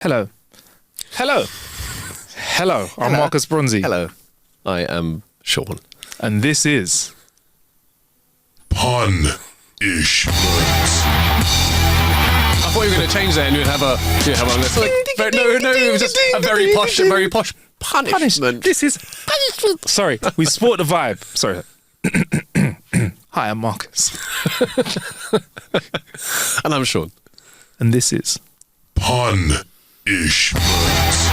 Hello. Hello. Hello. I'm Marcus Bronzy. Hello. I am Sean. And this is Pun-ish Months. I thought you were going to change that and you'd have a no, it was just a very posh punishment. This is punishment. Sorry, we sport the vibe. Sorry. Hi, I'm Marcus. And I'm Sean. And this is Pun-ish Months.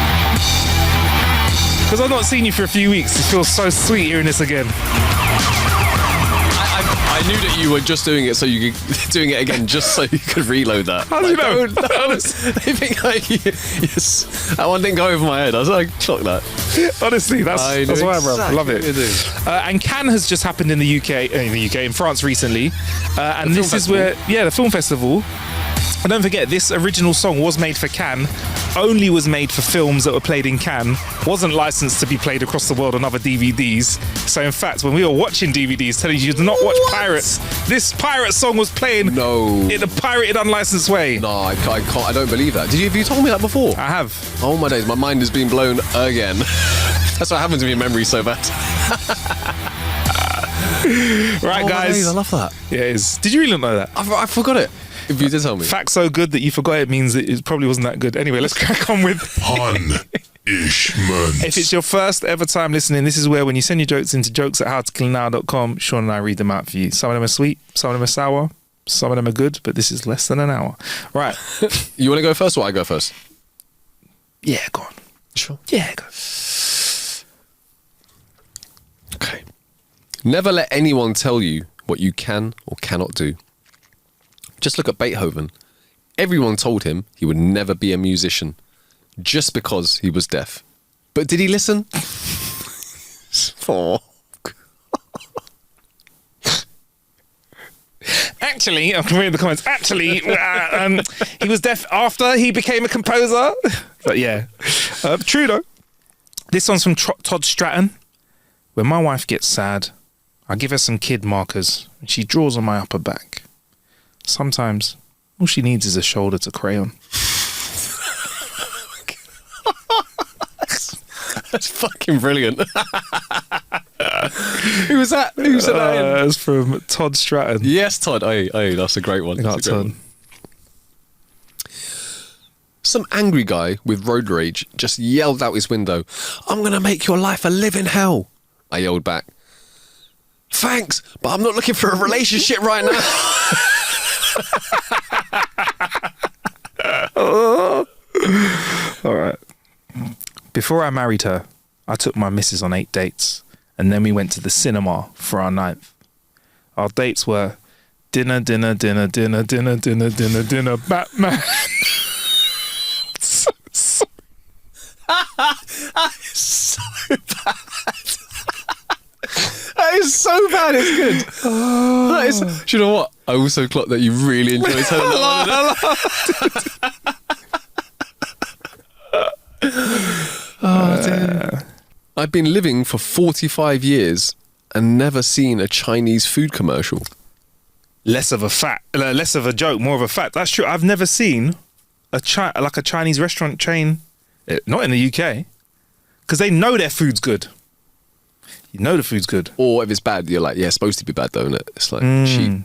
Because I've not seen you for a few weeks, it feels so sweet hearing this again. I knew that you were just doing it so you could doing it again just so you could reload that. How do you know? They think yes, that one didn't go over my head. I was like, clock that. Honestly, that's why, bro. I love it. And Cannes has just happened in the UK, in France recently, and this is where, the film festival. And don't forget, this original song was made for Cannes, only was made for films that were played in Cannes, wasn't licensed to be played across the world on other DVDs. So in fact, when we were watching DVDs telling you to not watch pirates, this pirate song was playing in a pirated, unlicensed way. No, I can't. I don't believe that. Have you told me that before? I have. Oh my days, my mind has been blown again. That's what happens to me in memory so bad. Right, guys. Days, I love that. Yeah, it is. Did you really not know that? I forgot it. If you did tell me. Fact so good that you forgot it means that it probably wasn't that good. Anyway, let's crack on with Pun-ish Months. If it's your first ever time listening, this is where when you send your jokes into jokes@howtokillnow.com, Sean and I read them out for you. Some of them are sweet, some of them are sour, some of them are good, but this is less than an hour. Right. You want to go first or I go first? Yeah, go on. Sure. Yeah, go. Okay. Never let anyone tell you what you can or cannot do. Just look at Beethoven. Everyone told him he would never be a musician just because he was deaf. But did he listen? Oh. Actually, I can read the comments. Actually, he was deaf after he became a composer. But yeah, true though. This one's from Todd Stratton. When my wife gets sad, I give her some kid markers and she draws on my upper back. Sometimes all she needs is a shoulder to crayon. That's fucking brilliant. Who was that? Who said that? It's from Todd Stratton. Yes, Todd. Hey, that's a great one. That's a great one. Some angry guy with road rage just yelled out his window, "I'm going to make your life a living hell." I yelled back, "Thanks, but I'm not looking for a relationship right now." All right. Before I married her, I took my missus on 8 dates, and then we went to the cinema for our 9th. Our dates were dinner, Batman. So bad. That is so bad, it's good. That is, do you know what? I also clocked that you really enjoy telling that. I've been living for 45 years and never seen a Chinese food commercial. Less of a joke, more of a fact. That's true. I've never seen a Chinese restaurant chain, not in the UK, because they know their food's good. You know the food's good. Or if it's bad, you're like, yeah, it's supposed to be bad though, isn't it? It's like cheap.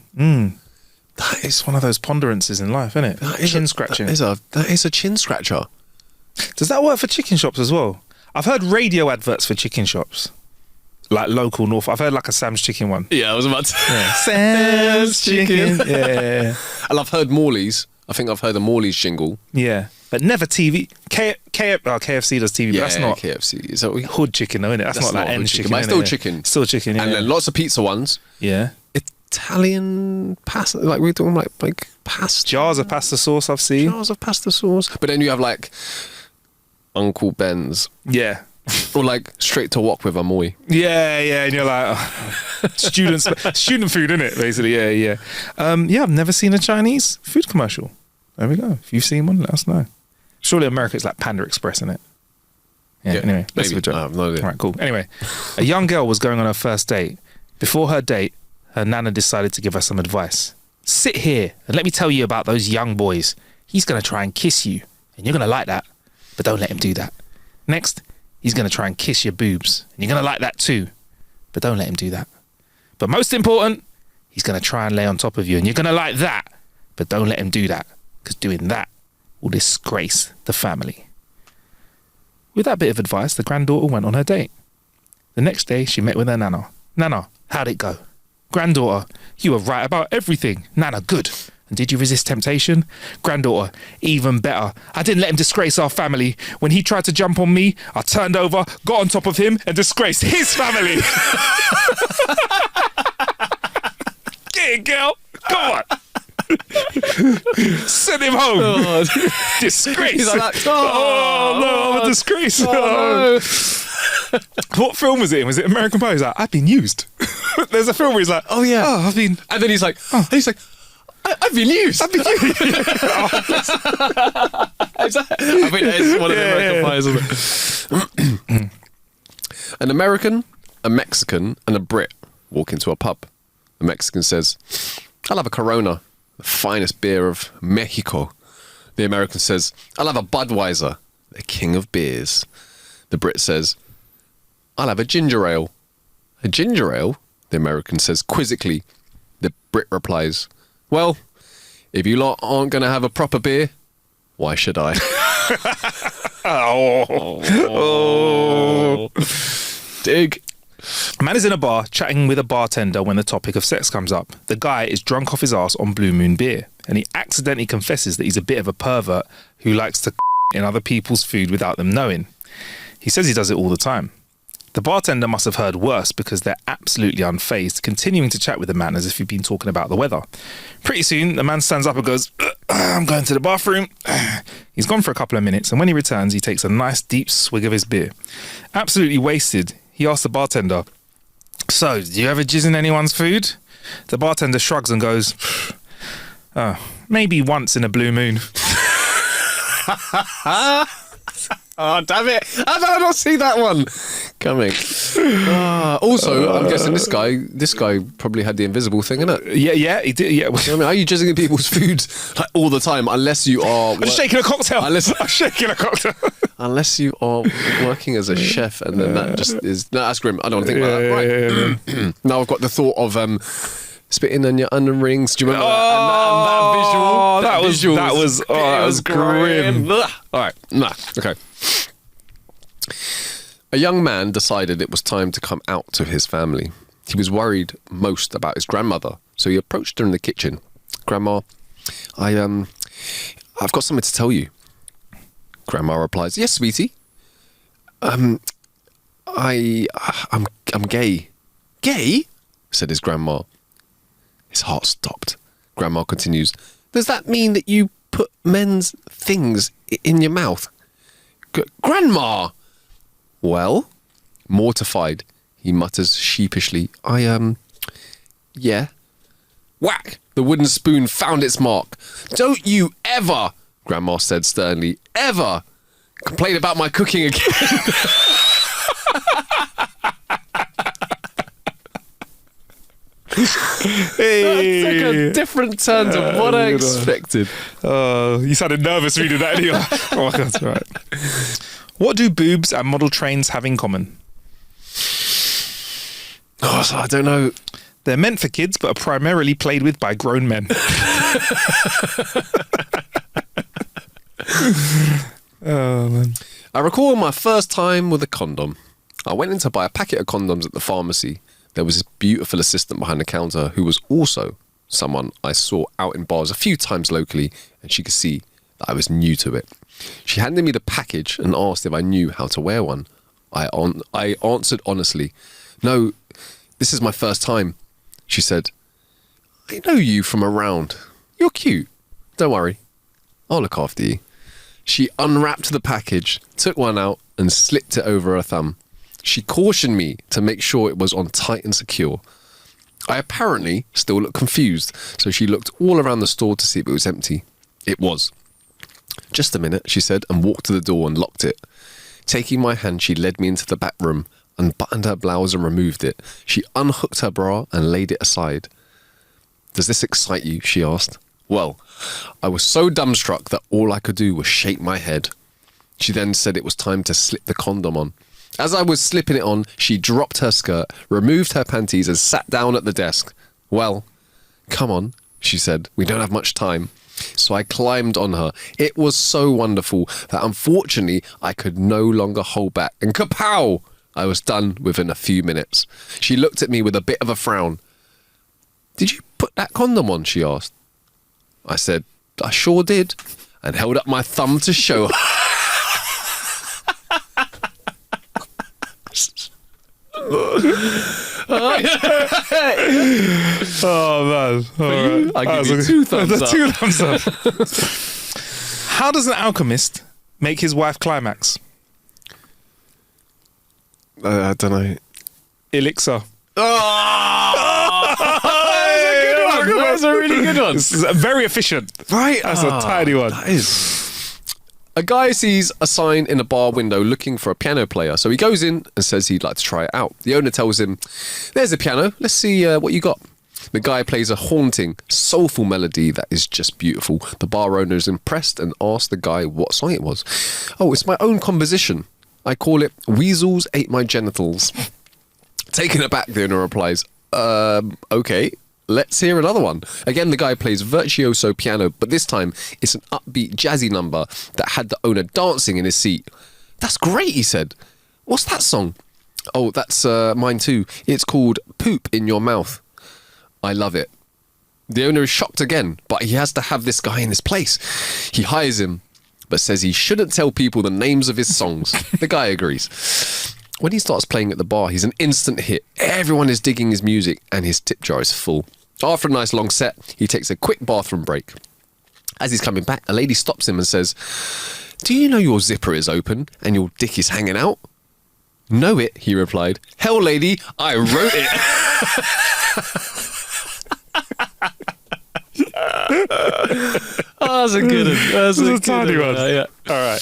That is one of those ponderances in life, isn't it? Chin scratching. That is a chin scratcher. Does that work for chicken shops as well? I've heard radio adverts for chicken shops. Like local North. I've heard like a Sam's Chicken one. Yeah, I was about to. Yeah. Sam's Chicken. Yeah. And I've heard Morley's. I think I've heard a Morley's jingle. Yeah. But never TV. KFC does TV, but that's not KFC. Is that hood chicken, though, isn't it? That's not like end chicken. But it's still chicken. Still chicken, yeah. And then lots of pizza ones. Yeah. Italian pasta. Like we're talking like pasta. Jars of pasta sauce, I've seen. Jars of pasta sauce. But then you have like Uncle Ben's. Yeah. Or like straight to wok with a moi. Yeah, and you're like student food, innit? Basically, yeah. I've never seen a Chinese food commercial. There we go. If you've seen one, let us know. Surely America it's like Panda Express, isn't it? Yeah. Anyway, that's a joke. I have no idea. All right, cool. Anyway, a young girl was going on her first date. Before her date, her nana decided to give her some advice. Sit here and let me tell you about those young boys. He's going to try and kiss you, and you're going to like that, but don't let him do that. Next, he's going to try and kiss your boobs, and you're going to like that too, but don't let him do that. But most important, he's going to try and lay on top of you, and you're going to like that, but don't let him do that, because doing that will disgrace the family. With that bit of advice, the granddaughter went on her date. The next day, she met with her Nana. Nana, how'd it go? Granddaughter, you were right about everything. Nana, good. And did you resist temptation? Granddaughter, even better. I didn't let him disgrace our family. When he tried to jump on me, I turned over, got on top of him, and disgraced his family. Get it, girl. Come on. Send him home. Oh, disgrace. He's like that. Oh, no, I'm a disgrace. Oh, no. What film was it in? Was it American Pie? He's like, I've been used. There's a film where he's like, oh yeah, I've been. And then he's like, I've been used. I've been used. It's one of the American Pies, isn't it? An American, a Mexican, and a Brit walk into a pub. The Mexican says, I'll have a Corona, the finest beer of Mexico. The American says, I'll have a Budweiser, the king of beers. The Brit says, I'll have a ginger ale. A ginger ale? The American says quizzically. The Brit replies, well, if you lot aren't going to have a proper beer, why should I? Oh. Dig. A man is in a bar chatting with a bartender when the topic of sex comes up. The guy is drunk off his ass on Blue Moon beer, and he accidentally confesses that he's a bit of a pervert who likes to in other people's food without them knowing. He says he does it all the time. The bartender must have heard worse because they're absolutely unfazed, continuing to chat with the man as if he'd been talking about the weather. Pretty soon, the man stands up and goes, I'm going to the bathroom. He's gone for a couple of minutes, and when he returns, he takes a nice deep swig of his beer. Absolutely wasted, he asks the bartender, so, do you ever jizz in anyone's food? The bartender shrugs and goes, maybe once in a blue moon. Oh, damn it. How did I not see that one coming? Also, I'm guessing this guy probably had the invisible thing, innit? Yeah, he did. Yeah. I mean, are you jizzing in people's food like, all the time? Unless you are... I'm shaking a cocktail. I'm shaking a cocktail. Unless you are working as a chef, and then that just is... No, that's grim. I don't want to think about that. Right. Now I've got the thought of... spitting on your onion rings. Do you remember that visual? That was grim. All right. Nah. Okay. A young man decided it was time to come out to his family. He was worried most about his grandmother, so he approached her in the kitchen. Grandma, I've got something to tell you. Grandma replies, yes, sweetie. I'm gay. Gay? Said his grandma. His heart stopped. Grandma continues, does that mean that you put men's things in your mouth? Grandma! Well, mortified, he mutters sheepishly, yeah. Whack! The wooden spoon found its mark. Don't you ever, Grandma said sternly, ever complain about my cooking again. Hey. That took a different turn to what I expected. You sounded nervous reading that anyway. Oh my God, right. What do boobs and model trains have in common? Oh, so I don't know. They're meant for kids, but are primarily played with by grown men. Oh, man. I recall my first time with a condom. I went in to buy a packet of condoms at the pharmacy. There was this beautiful assistant behind the counter who was also someone I saw out in bars a few times locally, and she could see that I was new to it. She handed me the package and asked if I knew how to wear one. I answered honestly, no, this is my first time. She said, I know you from around. You're cute. Don't worry. I'll look after you. She unwrapped the package, took one out and slipped it over her thumb. She cautioned me to make sure it was on tight and secure. I apparently still looked confused, so she looked all around the store to see if it was empty. It was. Just a minute, she said, and walked to the door and locked it. Taking my hand, she led me into the back room, unbuttoned her blouse and removed it. She unhooked her bra and laid it aside. Does this excite you? She asked. Well, I was so dumbstruck that all I could do was shake my head. She then said it was time to slip the condom on. As I was slipping it on, she dropped her skirt, removed her panties and sat down at the desk. Well, come on, she said. We don't have much time. So I climbed on her. It was so wonderful that unfortunately I could no longer hold back. And kapow! I was done within a few minutes. She looked at me with a bit of a frown. Did you put that condom on? She asked. I said, I sure did, and held up my thumb to show her. Oh man! All right. I give you 2 thumbs up. 2 thumbs up. How does an alchemist make his wife climax? I don't know. Elixir. That's a really good one. This is very efficient. Right. That's a tiny one. That is. A guy sees a sign in a bar window looking for a piano player. So he goes in and says he'd like to try it out. The owner tells him, there's a piano. Let's see what you got. The guy plays a haunting, soulful melody that is just beautiful. The bar owner is impressed and asks the guy what song it was. Oh, it's my own composition. I call it Weasels Ate My Genitals. Taken aback, the owner replies, okay. Let's hear another one. Again, the guy plays virtuoso piano, but this time it's an upbeat jazzy number that had the owner dancing in his seat. That's great, he said. What's that song? Oh, that's mine too. It's called Poop in Your Mouth. I love it. The owner is shocked again, but he has to have this guy in his place. He hires him, but says he shouldn't tell people the names of his songs. The guy agrees. When he starts playing at the bar, he's an instant hit. Everyone is digging his music and his tip jar is full. After a nice long set, he takes a quick bathroom break. As he's coming back, a lady stops him and says, do you know your zipper is open and your dick is hanging out? Know it, he replied. Hell, lady, I wrote it. Oh, that's a good one. That's a tiny one. Yeah. All right.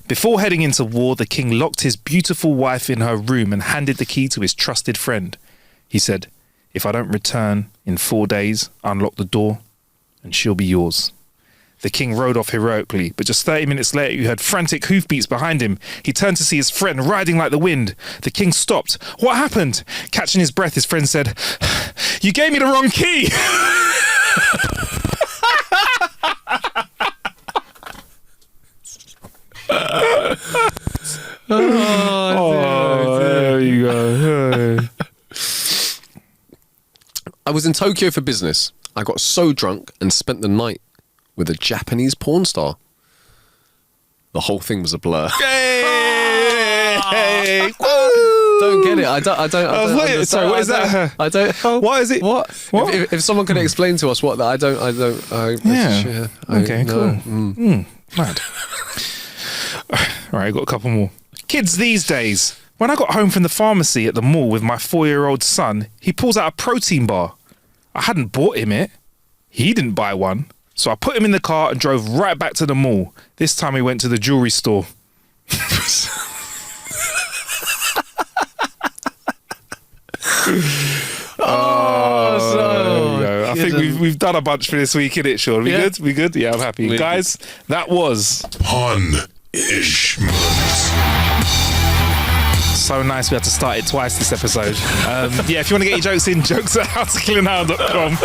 Before heading into war, the king locked his beautiful wife in her room and handed the key to his trusted friend. He said, if I don't return in 4 days, unlock the door and she'll be yours. The king rode off heroically, but just 30 minutes later, he heard frantic hoofbeats behind him. He turned to see his friend riding like the wind. The king stopped. What happened? Catching his breath, his friend said, you gave me the wrong key. There you go. I was in Tokyo for business. I got so drunk and spent the night with a Japanese porn star. The whole thing was a blur. Hey! Don't get it. I don't. Wait, sorry, what is that? I don't. What is it? What? If someone can explain to us what that, I don't. Yeah. Okay. Cool. Mad. All right, I got a couple more. Kids these days. When I got home from the pharmacy at the mall with my 4-year-old son, he pulls out a protein bar. I hadn't bought him it. He didn't buy one. So I put him in the car and drove right back to the mall. This time we went to the jewelry store. I think we've done a bunch for this week, innit, Sean? We good? We good? Yeah, I'm happy. Guys, that was Punishment. So nice we had to start it twice this episode. Yeah, if you want to get your jokes in, jokes@howtokillanow.com.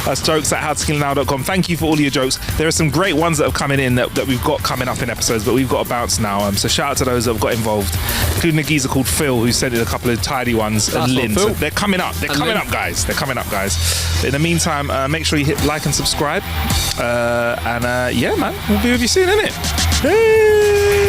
That's jokes@howtokillanow.com. Thank you for all your jokes. There are some great ones that have coming in that we've got coming up in episodes, but we've got to bounce now. So shout out to those that have got involved, including a geezer called Phil, who sent in a couple of tidy ones, and Lynn. So they're coming up. They're coming up, guys. They're coming up, guys. But in the meantime, make sure you hit like and subscribe. Yeah, man, we'll be with you soon, innit? Hey!